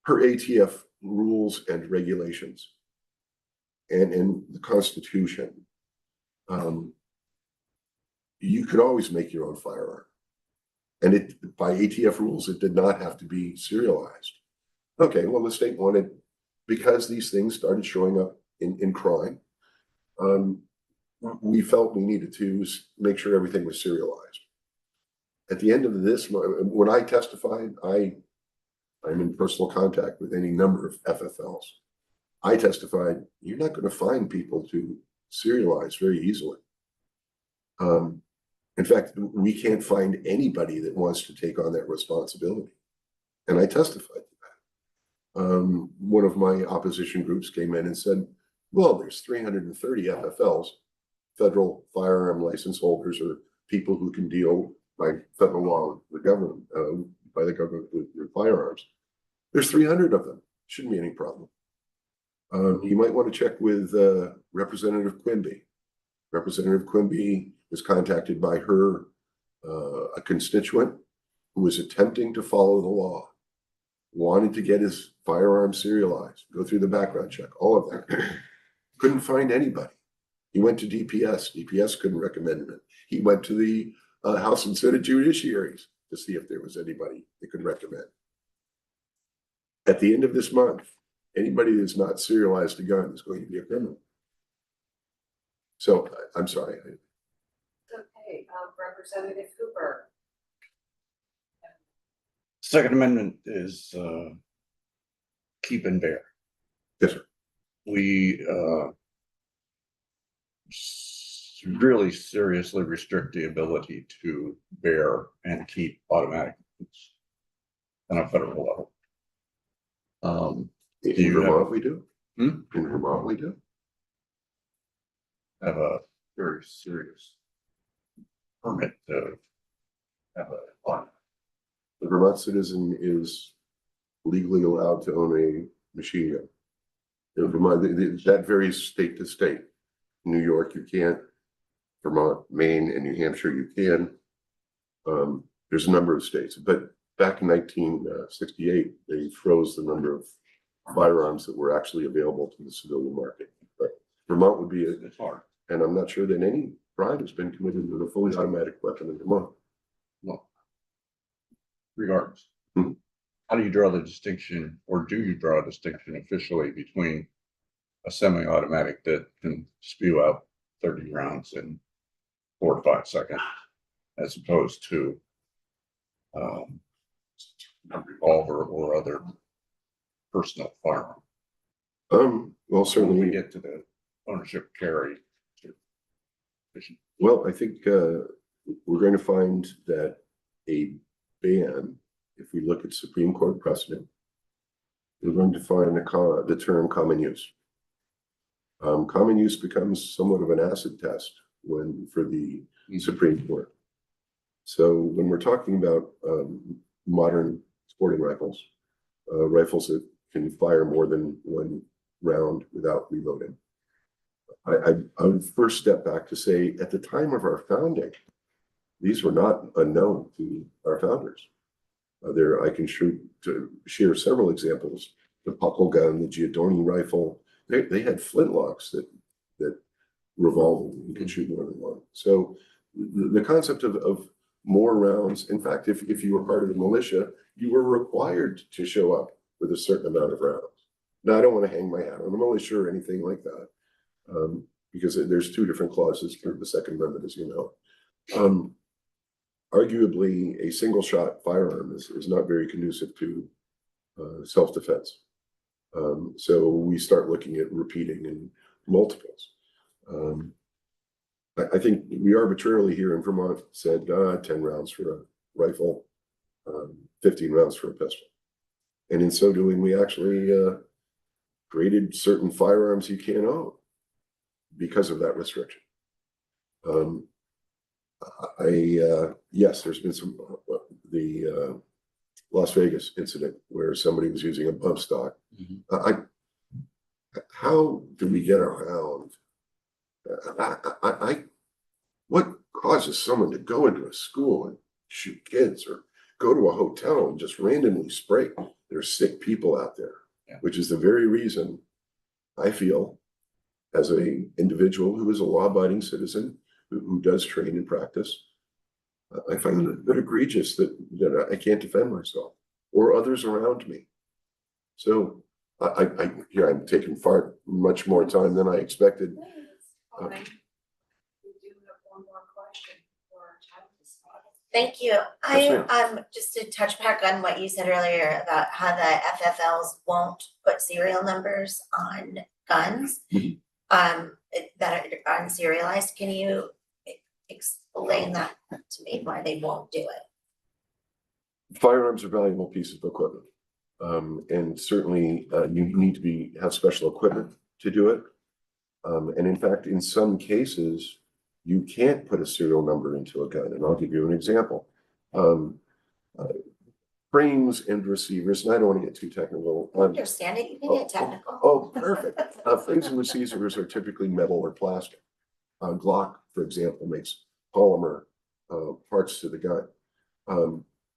per ATF rules and regulations and in the Constitution. You could always make your own firearm. And by ATF rules, it did not have to be serialized. Okay, well, the state wanted, because these things started showing up in crime, we felt we needed to make sure everything was serialized. At the end of this, when I testified, I'm in personal contact with any number of FFLs. I testified, you're not going to find people to serialize very easily. In fact, we can't find anybody that wants to take on that responsibility. And I testified to that. One of my opposition groups came in and said, well, there's 330 FFLs, federal firearm license holders, or people who can deal by federal law with the government, by the government with your firearms. There's 300 of them. Shouldn't be any problem. You might want to check with Representative Quimby. Representative Quimby was contacted by her a constituent who was attempting to follow the law, wanted to get his firearm serialized, go through the background check, all of that. Couldn't find anybody. He went to DPS. DPS couldn't recommend it. He went to the House and Senate judiciaries to see if there was anybody they could recommend. At the end of this month, anybody that's not serialized a gun is going to be a criminal. So I'm sorry. Okay, Representative Cooper. Second Amendment is keep and bear. Yes, sir. We really seriously restrict the ability to bear and keep automatic weapons on a federal level. Do In you have- Vermont, we do. Hmm? In Vermont, we do. Have a very serious permit to have a gun. The Vermont citizen is legally allowed to own a machine gun. In Vermont, that varies state to state. New York, you can't. Vermont, Maine, and New Hampshire, you can. There's a number of states, but back in 1968, they froze the number of firearms that were actually available to the civilian market. But Vermont would be, It's hard. and I'm not sure that any crime has been committed with a fully automatic weapon in Vermont. Well, regardless. Mhm. How do you draw the distinction, or do you draw a distinction officially between a semi-automatic that can spew out 30 rounds in 4 to 5 seconds, as opposed to a revolver or other personal firearm? Well, When we certainly, get to the ownership carry. well, I think we're going to find that a ban, if we look at Supreme Court precedent, we're going to find the term common use. Common use becomes somewhat of an acid test for the Supreme Court. So when we're talking about modern sporting rifles, rifles that can fire more than one round without reloading, I would first step back to say, at the time of our founding, these were not unknown to our founders. I can share several examples. The Puckle gun, the Giordani rifle, they had flintlocks that revolved and you could shoot more than one. So the concept of more rounds, in fact, if you were part of the militia, you were required to show up with a certain amount of rounds. Now, I don't want to hang my hat on the militia or anything like that, because there's 2 different clauses for the Second Amendment, as you know. Arguably, a single shot firearm is not very conducive to self-defense. So we start looking at repeating and multiples. I think we arbitrarily here in Vermont said 10 rounds for a rifle, 15 rounds for a pistol. And in so doing, we actually created certain firearms you can't own because of that restriction. Yes, there's been the Las Vegas incident where somebody was using a bump stock. How do we get around? What causes someone to go into a school and shoot kids, or go to a hotel and just randomly spray? There's sick people out there, which is the very reason I feel, as an individual who is a law-abiding citizen who does train and practice, I find it a bit egregious that I can't defend myself or others around me. So I'm taking far much more time than I expected. Fine. We do have one more question for our time is up. Thank you. Yes, Just to touch back on what you said earlier about how the FFLs won't put serial numbers on guns, Mhm. that are unserialized. Can you explain that to me, why they won't do it? Firearms are valuable pieces of equipment. And certainly you need to have special equipment to do it. And in fact, in some cases, you can't put a serial number into a gun. And I'll give you an example. Frames and receivers, and I don't want to get too technical. I understand it, you can get technical. Oh, perfect. Frames and receivers are typically metal or plastic. Glock, for example, makes polymer parts to the gun.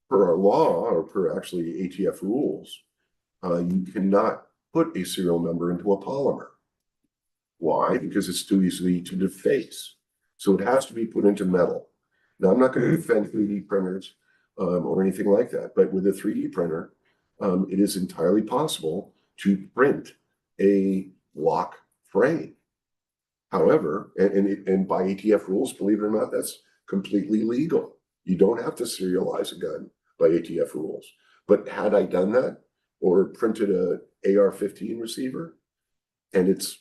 Per our law, or per actually ATF rules, you cannot put a serial number into a polymer. Why? Because it's too easy to deface. So it has to be put into metal. Now, I'm not going to defend 3D printers or anything like that, but with a 3D printer, it is entirely possible to print a lock frame. However, and by ATF rules, believe it or not, that's completely legal. You don't have to serialize a gun by ATF rules. But had I done that or printed a AR-15 receiver and it's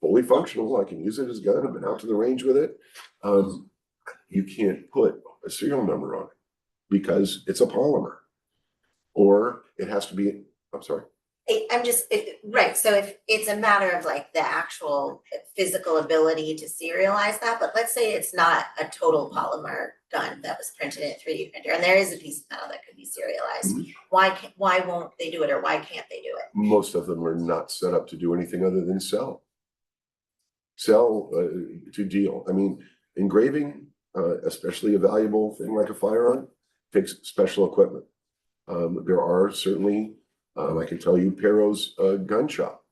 fully functional, I can use it as a gun, I've been out to the range with it. You can't put a serial number on it because it's a polymer. Or it has to be, I'm sorry. Right, so if it's a matter of like the actual physical ability to serialize that, but let's say it's not a total polymer gun that was printed in a 3D printer, and there is a piece of metal that could be serialized. Why won't they do it, or why can't they do it? Most of them are not set up to do anything other than sell to deal. I mean, engraving, especially a valuable thing like a firearm, takes special equipment. There are certainly, I can tell you, Perro's gun shop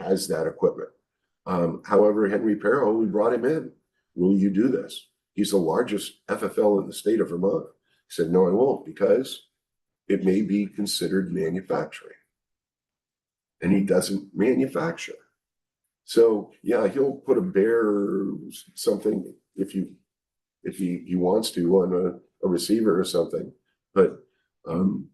has that equipment. However, Henry Perro, we brought him in. Will you do this? He's the largest FFL in the state of Vermont. He said, no, I won't, because it may be considered manufacturing. And he doesn't manufacture. So yeah, he'll put a bear something if he wants to on a receiver or something, but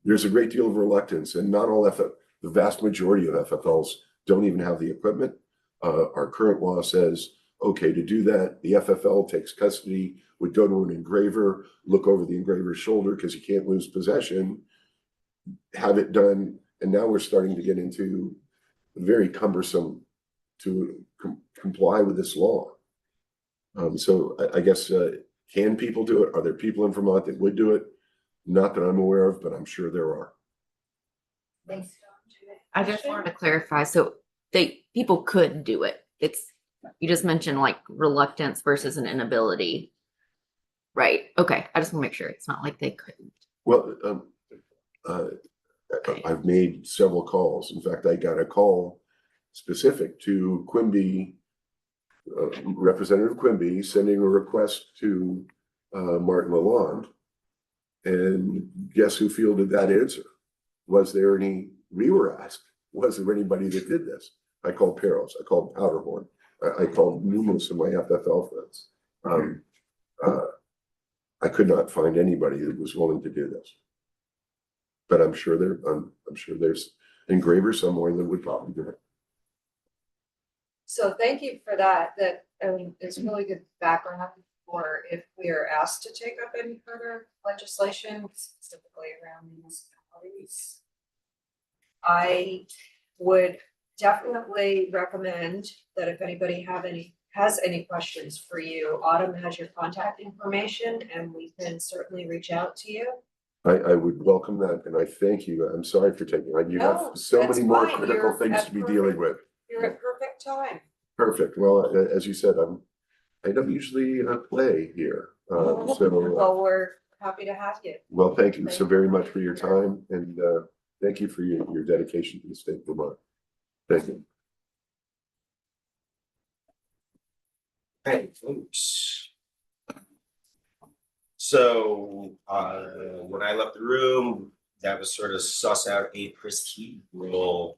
there's a great deal of reluctance, and not all the vast majority of FFLs don't even have the equipment. Our current law says, okay, to do that, the FFL takes custody, would go to an engraver, look over the engraver's shoulder because you can't lose possession, have it done, and now we're starting to get into very cumbersome to comply with this law. So I guess, can people do it? Are there people in Vermont that would do it? Not that I'm aware of, but I'm sure there are. Thanks. I just wanted to clarify, so people could do it. You just mentioned like reluctance versus an inability. Right, okay, I just want to make sure it's not like they couldn't. Well, Okay. I've made several calls. In fact, I got a call specific to Quimby, Representative Quimby, sending a request to Martin Lalonde. And guess who fielded that answer? We were asked, was there anybody that did this? I called Perros, I called Powderhorn, I called numerous of my FFL friends. I could not find anybody that was willing to do this. But I'm sure there's engravers somewhere that would probably do it. So thank you for that. That is really good background for if we are asked to take up any further legislation, specifically around municipalities. I would definitely recommend that if anybody has any questions for you, Autumn has your contact information and we can certainly reach out to you. I would welcome that, and I thank you. I'm sorry for taking, you No, have so that's many more fine. critical You're things at to be perfect- dealing with. You're at perfect time. Perfect. Well, as you said, I don't usually play here. Well, we're happy to have you. Well, thank you so very much for your time, and thank you for your dedication to the state of Vermont. Thank you. Hey, folks. So, when I left the room, that was sort of suss out a procedural,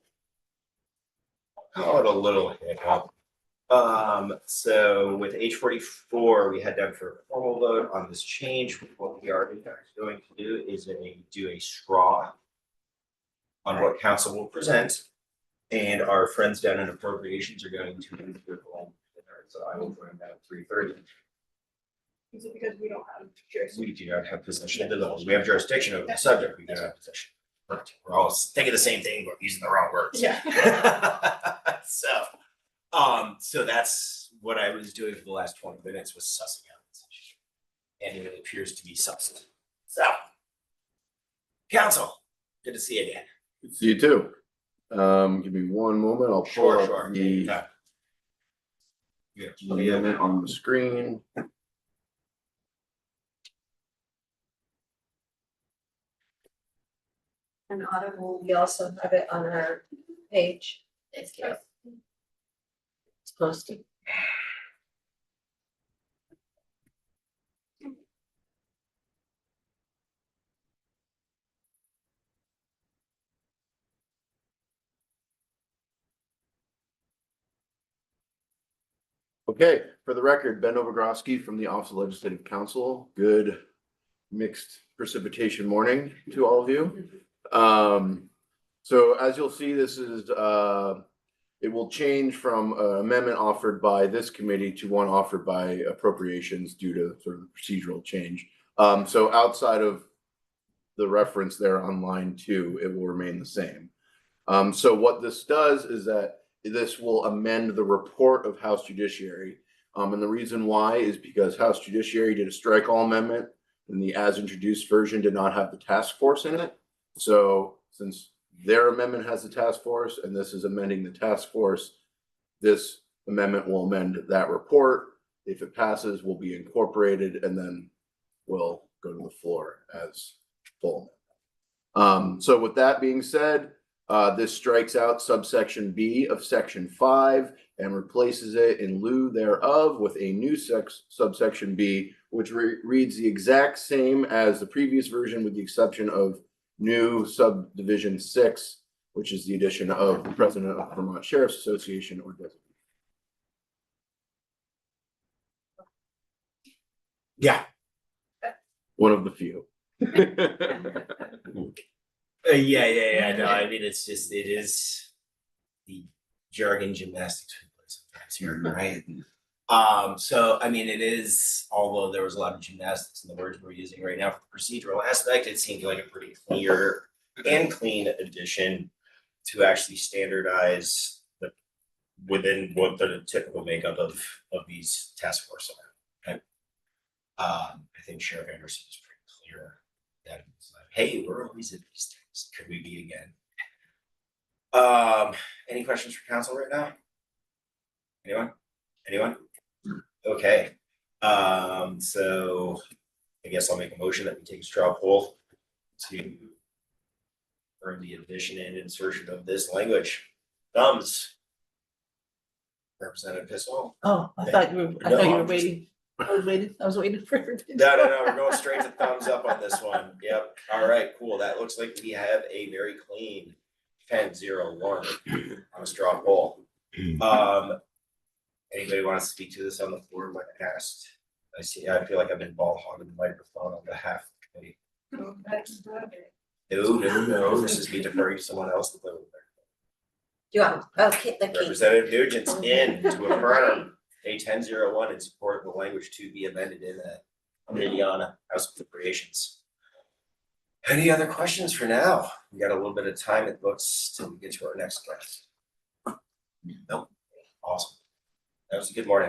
call it a little hiccup. So with H44, we had done for a formal vote on this change. What we are in fact going to do is do a straw on what council will present. And our friends down in appropriations are going to do the whole dinner. So I will join them at 3:30. Is it because we don't have jurisdiction? We do not have possession of the, we have jurisdiction over the subject, we do not have possession. We're all thinking the same thing, but using the wrong words. Yeah. So that's what I was doing for the last 20 minutes, was sussing out this issue. And it appears to be sussed. So, council, good to see you again. You too. Give me one moment. I'll pull Sure, up sure. the Yeah. amendment on the screen. And Audible, we also have it on our page. It's cute. It's posted. Okay, for the record, Ben Obergroski from the Office of Legislative Counsel. Good mixed precipitation morning to all of you. So as you'll see, this is, it will change from an amendment offered by this committee to one offered by appropriations due to sort of the procedural change. So outside of the reference there on line 2, it will remain the same. So what this does is that this will amend the report of House Judiciary. And the reason why is because House Judiciary did a strike all amendment and the as introduced version did not have the task force in it. So since their amendment has the task force and this is amending the task force, this amendment will amend that report. If it passes, will be incorporated and then will go to the floor as full. So with that being said, this strikes out subsection B of section 5 and replaces it in lieu thereof with a new subsection B, which reads the exact same as the previous version with the exception of new subdivision 6, which is the addition of the president of Vermont Sheriff's Association or designee. Yeah. One of the few. Yeah. No, I mean, it is the jargon gymnastics we play sometimes here, right? So I mean, it is, although there was a lot of gymnastics in the words we're using right now for the procedural aspect, it seemed like a pretty clear and clean addition to actually standardize within what the typical makeup of these task force are. Okay? I think Sheriff Anderson is pretty clear that it's like, hey, we're always at these things. Could we be again? Any questions for council right now? Anyone? Okay. So I guess I'll make a motion that we take a straw poll to earn the addition and insertion of this language. Thumbs. Representative Pistol. Oh, I thought you were waiting. I was waiting for her. No, we're going straight to thumbs up on this one. Yep. All right, cool. That looks like we have a very clean 10-0-1 on a straw poll. Anybody want to speak to this on the floor like I asked? I feel like I've been ball hogging the microphone on behalf of the committee. No, this is me deferring to someone else to play with there. Do you want, okay, the key. Representative Nugent's in to affirm a 10-0-1 in support of the language to be amended in the Committee on House Appropriations. Any other questions for now? We got a little bit of time, it looks, till we get to our next guest. Nope. Awesome. That was a good morning.